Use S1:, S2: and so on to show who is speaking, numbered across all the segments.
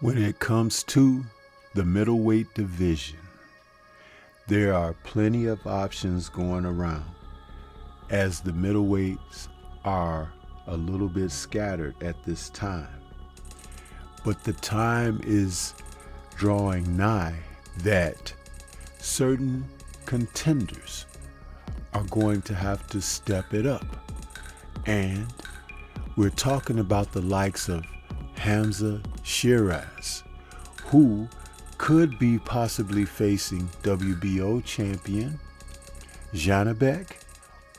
S1: When it comes to the middleweight division, there are plenty of options going around, as the middleweights are a little bit scattered at this time. But the time is drawing nigh that certain contenders are going to have to step it up. And we're talking about the likes of Sheeraz, who could be possibly facing WBO champion Janabek,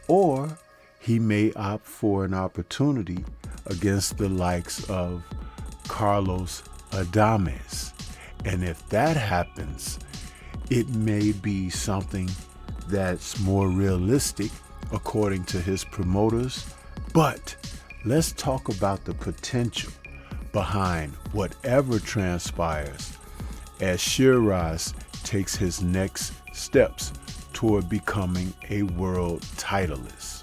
S1: or he may opt for an opportunity against the likes of Carlos Adames. And if that happens, it may be something that's more realistic according to his promoters. But let's talk about the potential behind whatever transpires as Sheeraz takes his next steps toward becoming a world titleist.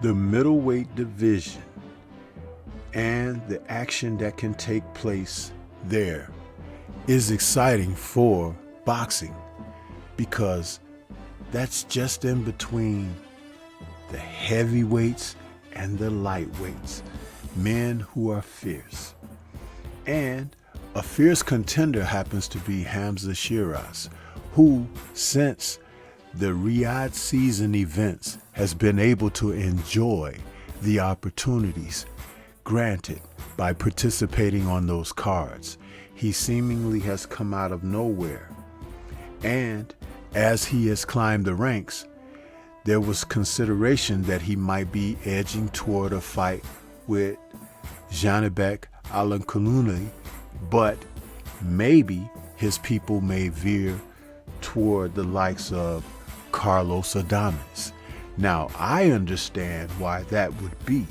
S1: The middleweight division and the action that can take place there is exciting for boxing, because that's just in between the heavyweights and the lightweights, men who are fierce. And a fierce contender happens to be Sheeraz, who, since the Riyadh season events, has been able to enjoy the opportunities granted by participating on those cards. He seemingly has come out of nowhere. And as he has climbed the ranks, there was consideration that he might be edging toward a fight with Janabek Alankaluni, but maybe his people may veer toward the likes of Carlos Adames. Now, I understand why that would be.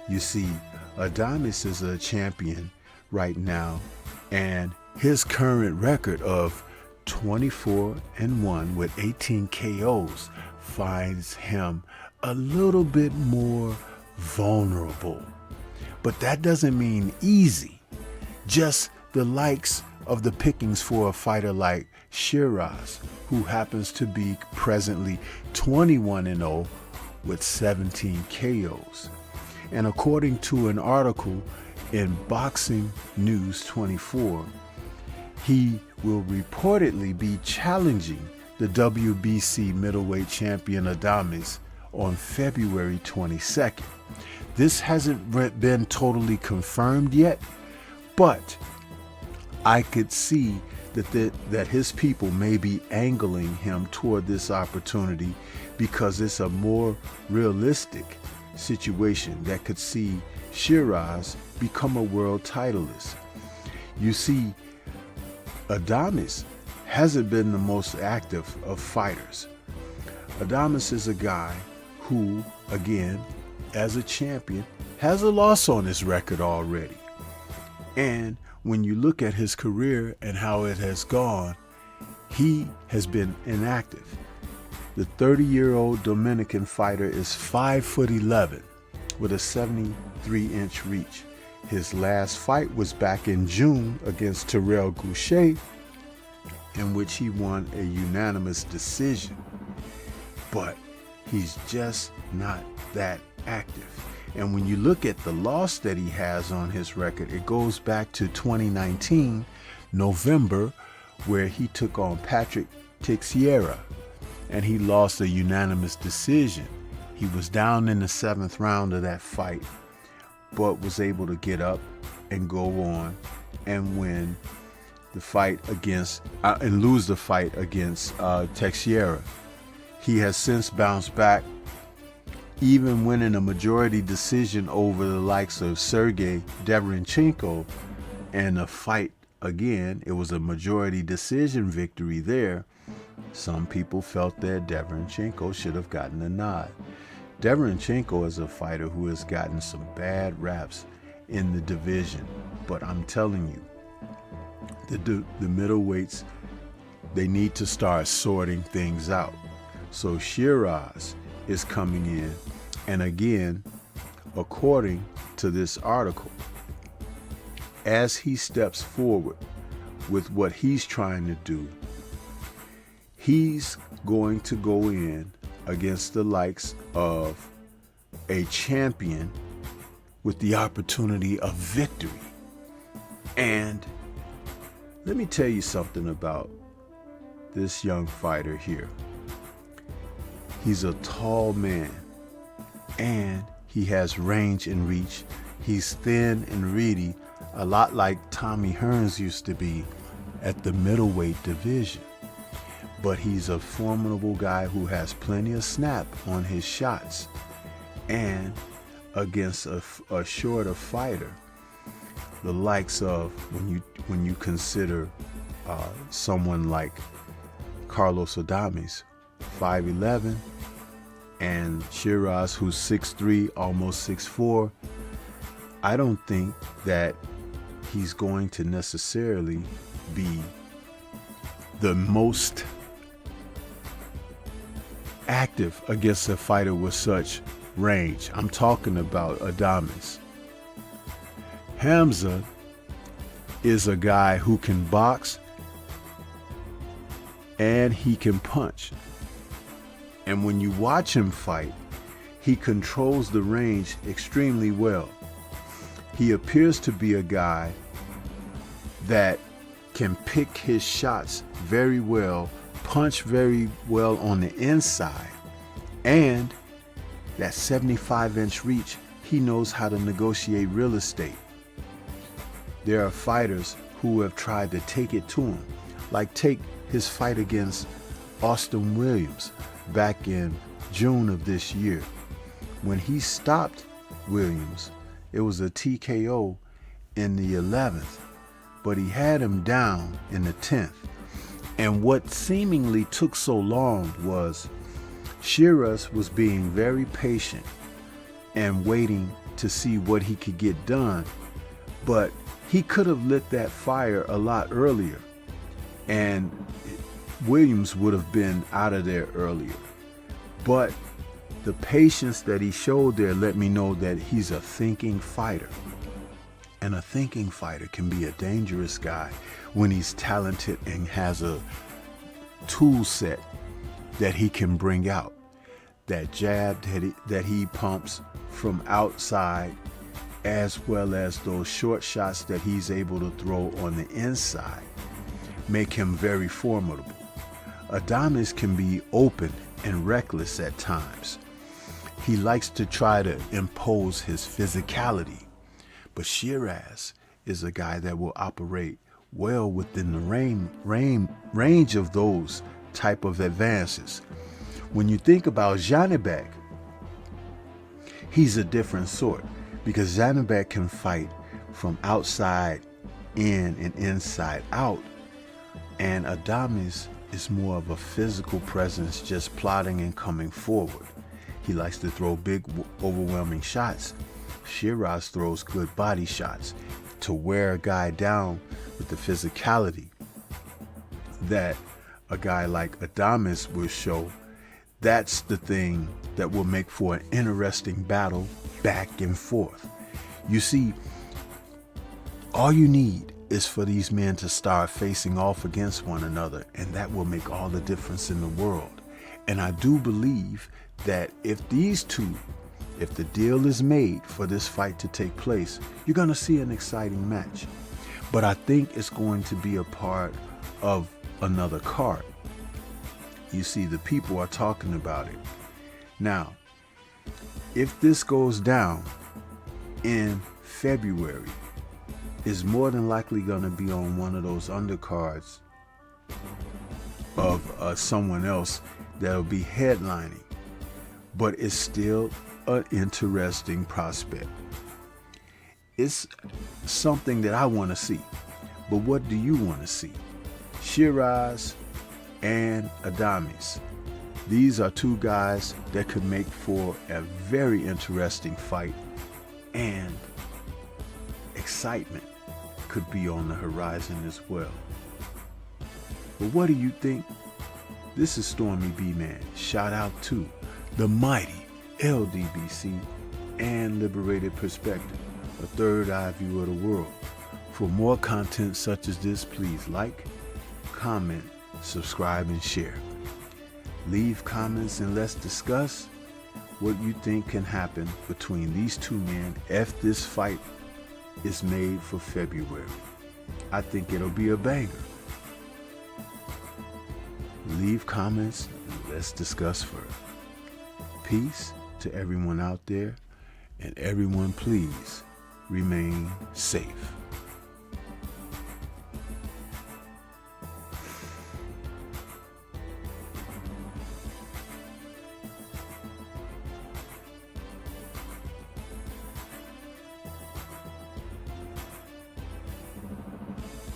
S1: You see, Adames is a champion right now, and his current record of 24-1 with 18 KOs finds him a little bit more vulnerable. But that doesn't mean easy. Just the likes of the pickings for a fighter like Sheeraz, who happens to be presently 21-0 with 17 KOs. And according to an article in Boxing News 24, he will reportedly be challenging the WBC middleweight champion Adames on February 22nd. This hasn't been totally confirmed yet, but I could see that his people may be angling him toward this opportunity because it's a more realistic situation that could see Sheeraz become a world titleist. You see, Adames hasn't been the most active of fighters. Adames is a guy who, again, as a champion, has a loss on his record already. And when you look at his career and how it has gone, he has been inactive. The 30-year-old Dominican fighter is 5'11" with a 73-inch reach. His last fight was back in June against Terrell Goucher, in which he won a unanimous decision. But he's just not that active. And when you look at the loss that he has on his record, it goes back to 2019, November, where he took on Patrick Teixeira, and he lost a unanimous decision. He was down in the 7th round of that fight, but was able to get up and go on and win the fight against, and lose the fight against Teixeira. He has since bounced back, even winning a majority decision over the likes of Sergey Derevyanchenko, and a fight again, it was a majority decision victory there. Some people felt that Derevyanchenko should have gotten a nod. Derevyanchenko is a fighter who has gotten some bad raps in the division, but I'm telling you, the middleweights, they need to start sorting things out. So Sheeraz is coming in, and again, according to this article, as he steps forward with what he's trying to do, he's going to go in against the likes of a champion with the opportunity of victory. And let me tell you something about this young fighter here. He's a tall man, and he has range and reach. He's thin and reedy, a lot like Tommy Hearns used to be at the middleweight division. But he's a formidable guy who has plenty of snap on his shots. And against a shorter fighter, the likes of, when you consider someone like Carlos Adames, 5'11", and Sheeraz, who's 6'3", almost 6'4", I don't think that he's going to necessarily be the most active against a fighter with such range. I'm talking about Adames. Hamza is a guy who can box and he can punch. And when you watch him fight, he controls the range extremely well. He appears to be a guy that can pick his shots very well, punch very well on the inside, and that 75-inch reach, he knows how to negotiate real estate. There are fighters who have tried to take it to him, like take his fight against Austin Williams back in June of this year. When he stopped Williams, it was a TKO in the 11th, but he had him down in the 10th. And what seemingly took so long was Sheeraz was being very patient and waiting to see what he could get done, but he could have lit that fire a lot earlier, and Williams would have been out of there earlier. But the patience that he showed there let me know that he's a thinking fighter. And a thinking fighter can be a dangerous guy when he's talented and has a tool set that he can bring out. That jab that he pumps from outside, as well as those short shots that he's able to throw on the inside, make him very formidable. Adames can be open and reckless at times. He likes to try to impose his physicality. But Sheeraz is a guy that will operate well within the range of those type of advances. When you think about Janibek, he's a different sort because Zanabek can fight from outside in and inside out, and Adames is more of a physical presence, just plotting and coming forward. He likes to throw big, overwhelming shots. Sheeraz throws good body shots to wear a guy down with the physicality that a guy like Adames will show. That's the thing that will make for an interesting battle back and forth. You see, all you need is for these men to start facing off against one another, and that will make all the difference in the world. And I do believe that if these two, if the deal is made for this fight to take place, you're going to see an exciting match. But I think it's going to be a part of another card. You see, the people are talking about it. Now, if this goes down in February, is more than likely going to be on one of those undercards of someone else that'll be headlining. But it's still an interesting prospect. It's something that I want to see. But what do you want to see? Sheeraz and Adames. These are two guys that could make for a very interesting fight, and excitement could be on the horizon as well. But what do you think? This is Stormy B-Man. Shout out to the mighty LDBC and Liberated Perspective, a third eye view of the world. For more content such as this, please like, comment, subscribe, and share. Leave comments and let's discuss what you think can happen between these two men if this fight is made for February. I think it'll be a banger. Leave comments and let's discuss further. Peace to everyone out there, and everyone please remain safe.